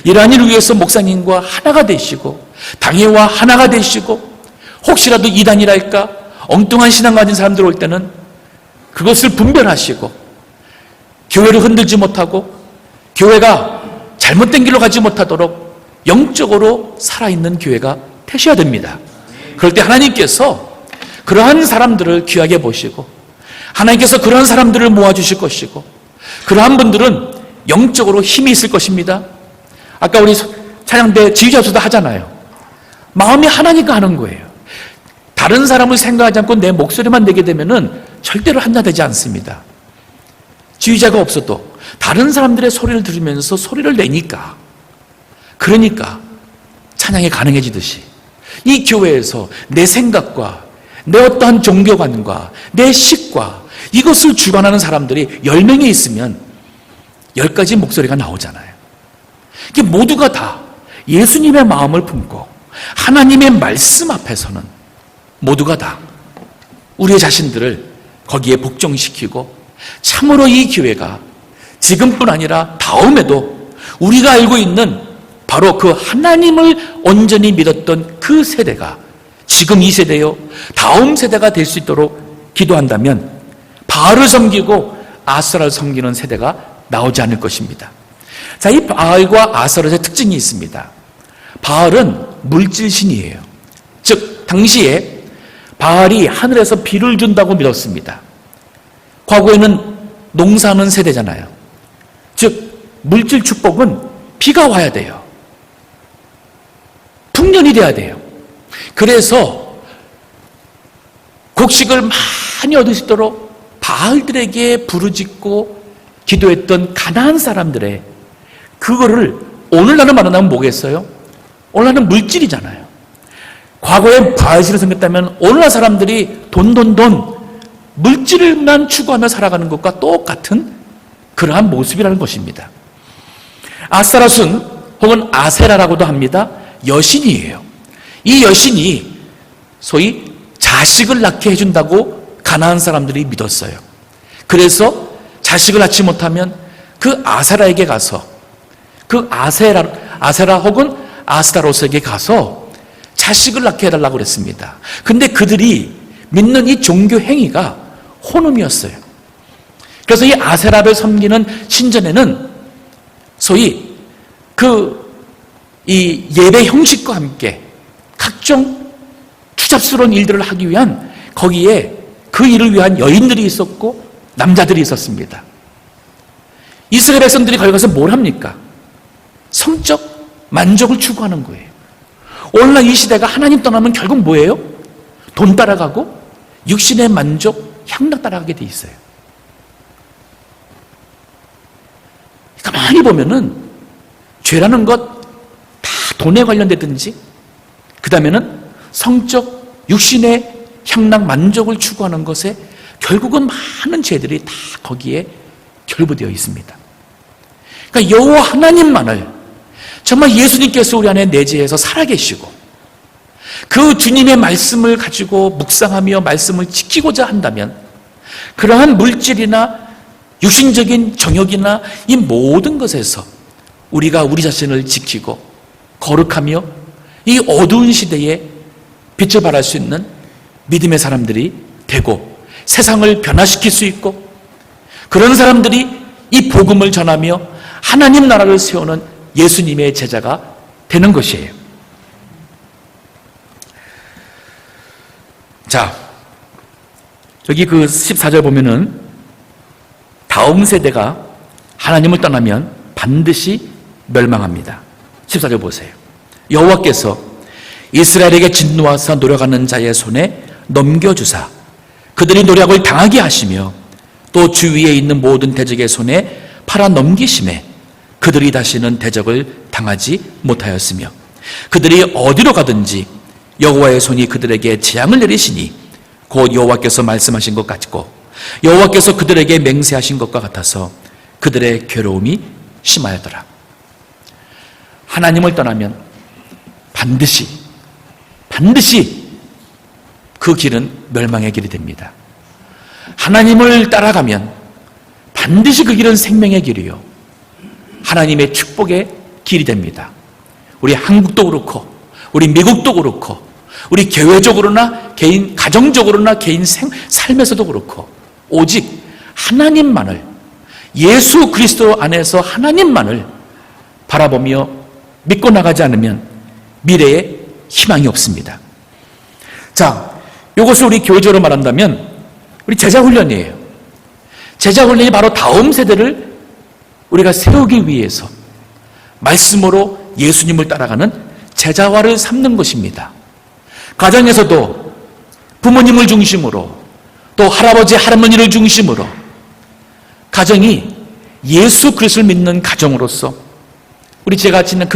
이러한 일을 위해서 목사님과 하나가 되시고 당회와 하나가 되시고 혹시라도 이단이랄까 엉뚱한 신앙 가진 사람들 올 때는 그것을 분별하시고 교회를 흔들지 못하고 교회가 잘못된 길로 가지 못하도록 영적으로 살아있는 교회가 되셔야 됩니다. 그럴 때 하나님께서 그러한 사람들을 귀하게 보시고 하나님께서 그러한 사람들을 모아주실 것이고 그러한 분들은 영적으로 힘이 있을 것입니다. 아까 우리 찬양대 지휘자수도 하잖아요. 마음이 하나니까 하는 거예요. 다른 사람을 생각하지 않고 내 목소리만 내게 되면은 절대로 한자되지 않습니다. 지휘자가 없어도 다른 사람들의 소리를 들으면서 소리를 내니까 그러니까 찬양이 가능해지듯이 이 교회에서 내 생각과 내 어떠한 종교관과 내 식과 이것을 주관하는 사람들이 10명이 있으면 10가지 목소리가 나오잖아요. 이게 모두가 다 예수님의 마음을 품고 하나님의 말씀 앞에서는 모두가 다 우리의 자신들을 거기에 복종시키고 참으로 이 교회가 지금뿐 아니라 다음에도 우리가 알고 있는 바로 그 하나님을 온전히 믿었던 그 세대가 지금 이 세대요 다음 세대가 될 수 있도록 기도한다면 바알을 섬기고 아스라를 섬기는 세대가 나오지 않을 것입니다. 자, 이 바알과 아스라의 특징이 있습니다. 바알은 물질신이에요. 즉 당시에 바알이 하늘에서 비를 준다고 믿었습니다. 과거에는 농사하는 세대잖아요. 즉 물질 축복은 비가 와야 돼요. 풍년이 돼야 돼요. 그래서 곡식을 많이 얻을 수 있도록 바알들에게 부르짖고 기도했던 가나안 사람들의 그거를 오늘날은 말하면 뭐겠어요? 오늘날은 물질이잖아요. 과거에 바알신을 섬겼다면 오늘날 사람들이 돈 물질을만 추구하며 살아가는 것과 똑같은 그러한 모습이라는 것입니다. 아스타롯은 혹은 아세라라고도 합니다. 여신이에요. 이 여신이 소위 자식을 낳게 해준다고 가나안 사람들이 믿었어요. 그래서 자식을 낳지 못하면 그 아세라에게 가서 그 아세라 혹은 아스타롯에게 가서 자식을 낳게 해달라고 그랬습니다. 근데 그들이 믿는 이 종교 행위가 혼음이었어요. 그래서 이 아세라를 섬기는 신전에는 소위 이 예배 형식과 함께 각종 추잡스러운 일들을 하기 위한 거기에 그 일을 위한 여인들이 있었고 남자들이 있었습니다. 이스라엘 백성들이 거기 가서 뭘 합니까? 성적 만족을 추구하는 거예요. 오늘날 이 시대가 하나님 떠나면 결국 뭐예요? 돈 따라가고 육신의 만족, 향락 따라가게 돼 있어요. 가만히 보면은 죄라는 것 다 돈에 관련되든지 그 다음에는 성적, 육신의 향락, 만족을 추구하는 것에 결국은 많은 죄들이 다 거기에 결부되어 있습니다. 그러니까 여호와 하나님만을 정말 예수님께서 우리 안에 내재해서 살아계시고 그 주님의 말씀을 가지고 묵상하며 말씀을 지키고자 한다면 그러한 물질이나 육신적인 정욕이나 이 모든 것에서 우리가 우리 자신을 지키고 거룩하며 이 어두운 시대에 빛을 발할 수 있는 믿음의 사람들이 되고 세상을 변화시킬 수 있고 그런 사람들이 이 복음을 전하며 하나님 나라를 세우는 예수님의 제자가 되는 것이에요. 자, 여기 그 14절 보면은 다음 세대가 하나님을 떠나면 반드시 멸망합니다. 14절 보세요. 여호와께서 이스라엘에게 진노하사 노력하는 자의 손에 넘겨주사 그들이 노력을 당하게 하시며 또 주위에 있는 모든 대적의 손에 팔아 넘기심에 그들이 다시는 대적을 당하지 못하였으며 그들이 어디로 가든지 여호와의 손이 그들에게 재앙을 내리시니 곧 여호와께서 말씀하신 것 같고 여호와께서 그들에게 맹세하신 것과 같아서 그들의 괴로움이 심하더라. 하나님을 떠나면 반드시 그 길은 멸망의 길이 됩니다. 하나님을 따라가면 반드시 그 길은 생명의 길이요 하나님의 축복의 길이 됩니다. 우리 한국도 그렇고 우리 미국도 그렇고 우리 교회적으로나 개인 가정적으로나 개인 삶에서도 그렇고 오직 하나님만을 예수 그리스도 안에서 하나님만을 바라보며 믿고 나가지 않으면 미래에 희망이 없습니다. 자, 이것을 우리 교회적으로 말한다면 우리 제자훈련이에요. 제자훈련이 바로 다음 세대를 우리가 세우기 위해서 말씀으로 예수님을 따라가는 제자화를 삼는 것입니다. 가정에서도 부모님을 중심으로 또 할아버지 할머니를 중심으로 가정이 예수 그리스도를 믿는 가정으로서 우리 제가 지난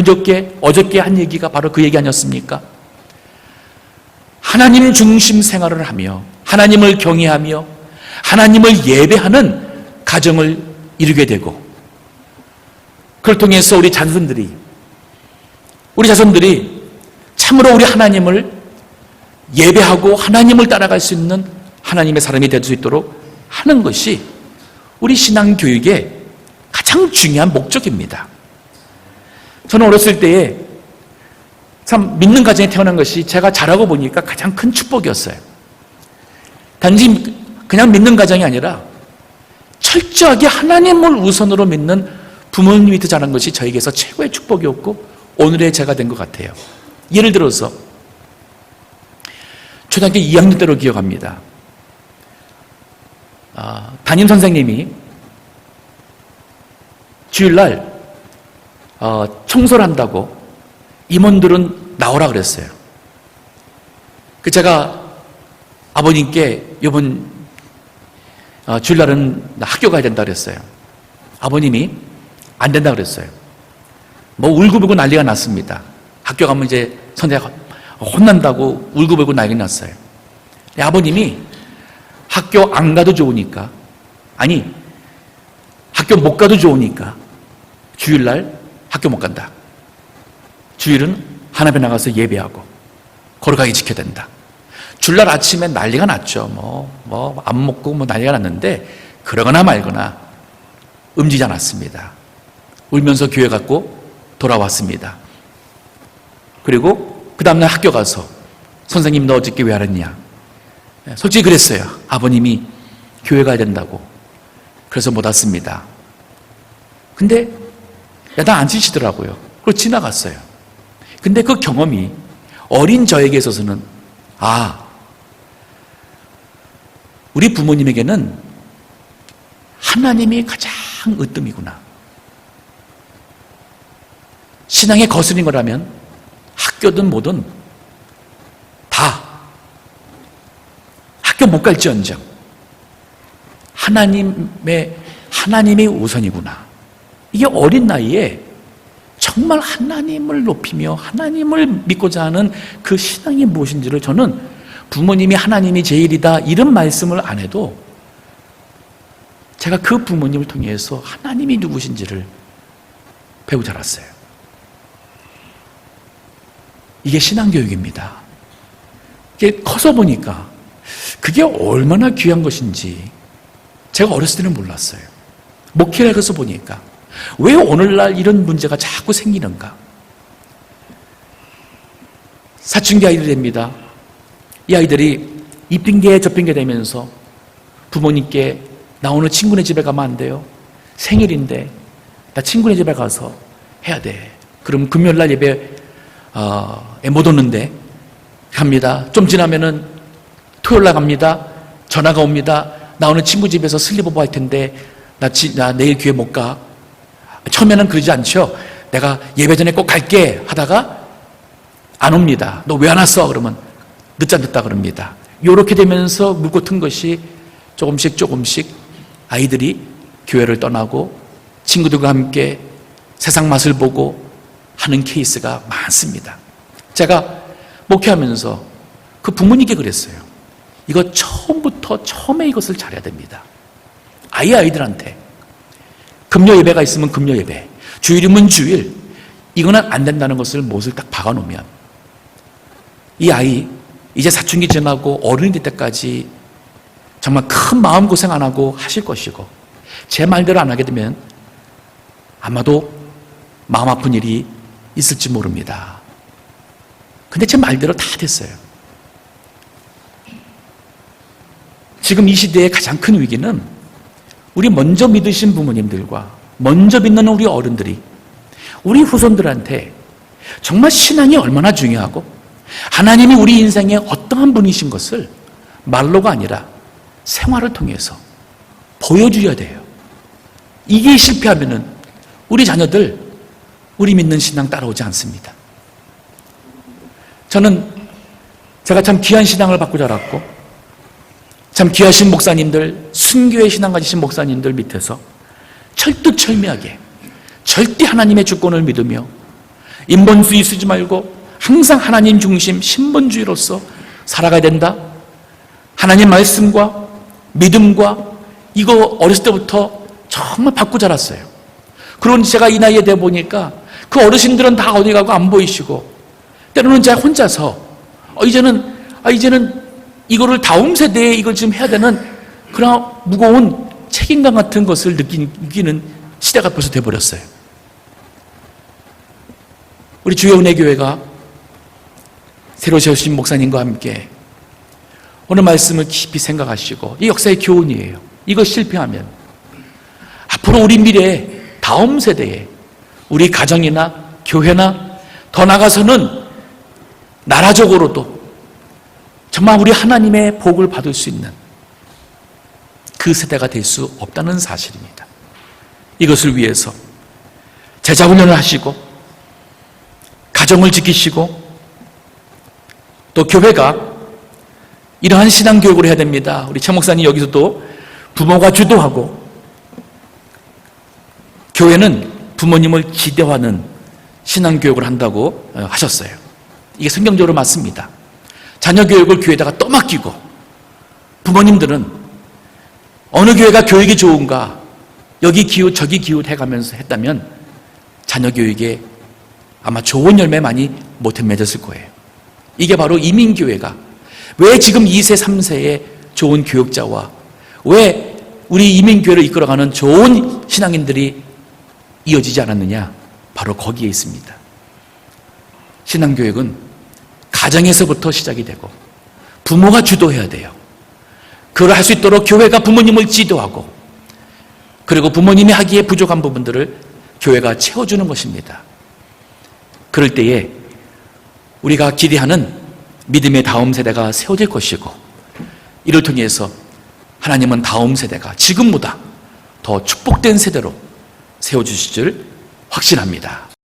어저께 한 얘기가 바로 그 얘기 아니었습니까? 하나님 중심 생활을 하며 하나님을 경외하며 하나님을 예배하는 가정을 이루게 되고 그걸 통해서 우리 자손들이 참으로 우리 하나님을 예배하고 하나님을 따라갈 수 있는 하나님의 사람이 될 수 있도록 하는 것이 우리 신앙교육의 가장 중요한 목적입니다. 저는 어렸을 때에 참 믿는 가정에 태어난 것이 제가 자라고 보니까 가장 큰 축복이었어요. 단지 그냥 믿는 가정이 아니라 철저하게 하나님을 우선으로 믿는 부모님 밑에 자란 것이 저에게서 최고의 축복이었고 오늘의 제가 된 것 같아요. 예를 들어서 초등학교 2학년 때로 기억합니다. 담임 선생님이 주일날 청소를 한다고 임원들은 나오라 그랬어요. 제가 아버님께 이번 주일날은 학교 가야 된다 그랬어요. 아버님이 안 된다 그랬어요. 울고불고 난리가 났습니다. 학교 가면 이제 선생님가 혼난다고 울고불고 난리가 났어요. 아버님이 학교 안 가도 좋으니까 학교 못 가도 좋으니까 주일날 학교 못 간다. 주일은 하나님에 나가서 예배하고 거룩하게 지켜야 된다. 주일날 아침에 난리가 났죠. 안 먹고 난리가 났는데 그러거나 말거나 움직이지 않았습니다. 울면서 교회 갔고 돌아왔습니다. 그리고 그 다음날 학교 가서 선생님 너 어저께 왜 안 왔냐? 솔직히 그랬어요. 아버님이 교회 가야 된다고. 그래서 못 왔습니다. 근데 야단 안 치시더라고요. 그리고 지나갔어요. 근데 그 경험이 어린 저에게 있어서는 우리 부모님에게는 하나님이 가장 으뜸이구나. 신앙에 거스린 거라면 학교든 뭐든 다 학교 못 갈지언정 하나님이 우선이구나. 이게 어린 나이에 정말 하나님을 높이며 하나님을 믿고자 하는 그 신앙이 무엇인지를 저는 부모님이 하나님이 제일이다 이런 말씀을 안 해도 제가 그 부모님을 통해서 하나님이 누구신지를 배우고 자랐어요. 이게 신앙교육입니다. 이게 커서 보니까 그게 얼마나 귀한 것인지 제가 어렸을 때는 몰랐어요. 목회를 해서 보니까 왜 오늘날 이런 문제가 자꾸 생기는가. 사춘기 아이들이 됩니다. 이 아이들이 이 핑계 저 핑계 대면서 부모님께 나 오늘 친구네 집에 가면 안 돼요. 생일인데 나 친구네 집에 가서 해야 돼. 그럼 금요일날 예배에 못 오는데 갑니다. 좀 지나면은 토요일날 갑니다. 전화가 옵니다. 나 오늘 친구 집에서 슬리퍼 할 텐데 나 내일 교회 못 가. 처음에는 그러지 않죠. 내가 예배 전에 꼭 갈게 하다가 안 옵니다. 너 왜 안 왔어? 그러면 늦다 그럽니다. 이렇게 되면서 묻고 튼 것이 조금씩 아이들이 교회를 떠나고 친구들과 함께 세상 맛을 보고 하는 케이스가 많습니다. 제가 목회하면서 그 부모님께 그랬어요. 이거 처음에 이것을 잘해야 됩니다. 아이들한테 금요 예배가 있으면 금요 예배, 주일이면 주일, 이거는 안 된다는 것을 못을 딱 박아놓으면 이 아이 이제 사춘기 지나고 어른이 될 때까지 정말 큰 마음고생 안 하고 하실 것이고 제 말대로 안 하게 되면 아마도 마음 아픈 일이 있을지 모릅니다. 근데 제 말대로 다 됐어요. 지금 이 시대의 가장 큰 위기는 우리 먼저 믿으신 부모님들과 먼저 믿는 우리 어른들이 우리 후손들한테 정말 신앙이 얼마나 중요하고 하나님이 우리 인생에 어떠한 분이신 것을 말로가 아니라 생활을 통해서 보여줘야 돼요. 이게 실패하면은 우리 자녀들 우리 믿는 신앙 따라오지 않습니다. 제가 참 귀한 신앙을 받고 자랐고 참 귀하신 목사님들, 순교의 신앙 가지신 목사님들 밑에서 철두철미하게 절대 하나님의 주권을 믿으며 인본주의 쓰지 말고 항상 하나님 중심 신본주의로서 살아가야 된다. 하나님 말씀과 믿음과 이거 어렸을 때부터 정말 받고 자랐어요. 그런데 제가 이 나이에 돼 보니까 그 어르신들은 다 어디 가고 안 보이시고 때로는 제가 혼자서 이제는 이거를 다음 세대에 이걸 지금 해야 되는 그런 무거운 책임감 같은 것을 느끼는 시대가 벌써 돼버렸어요. 우리 주의 은혜교회가 새로 세우신 목사님과 함께 오늘 말씀을 깊이 생각하시고 이 역사의 교훈이에요. 이거 실패하면 앞으로 우리 미래에 다음 세대에 우리 가정이나 교회나 더 나아가서는 나라적으로도 정말 우리 하나님의 복을 받을 수 있는 그 세대가 될 수 없다는 사실입니다. 이것을 위해서 제자훈련을 하시고 가정을 지키시고 또 교회가 이러한 신앙교육을 해야 됩니다. 우리 최 목사님 여기서도 부모가 주도하고 교회는 부모님을 기대하는 신앙교육을 한다고 하셨어요. 이게 성경적으로 맞습니다. 자녀 교육을 교회에다가 떠맡기고 부모님들은 어느 교회가 교육이 좋은가 여기 기웃 저기 기웃 해가면서 했다면 자녀 교육에 아마 좋은 열매 많이 못 맺었을 거예요. 이게 바로 이민교회가 왜 지금 2세 3세의 좋은 교육자와 왜 우리 이민교회를 이끌어가는 좋은 신앙인들이 이어지지 않았느냐, 바로 거기에 있습니다. 신앙교육은 가정에서부터 시작이 되고 부모가 주도해야 돼요. 그걸 할 수 있도록 교회가 부모님을 지도하고 그리고 부모님이 하기에 부족한 부분들을 교회가 채워주는 것입니다. 그럴 때에 우리가 기대하는 믿음의 다음 세대가 세워질 것이고, 이를 통해서 하나님은 다음 세대가 지금보다 더 축복된 세대로 세워주실 줄 확신합니다.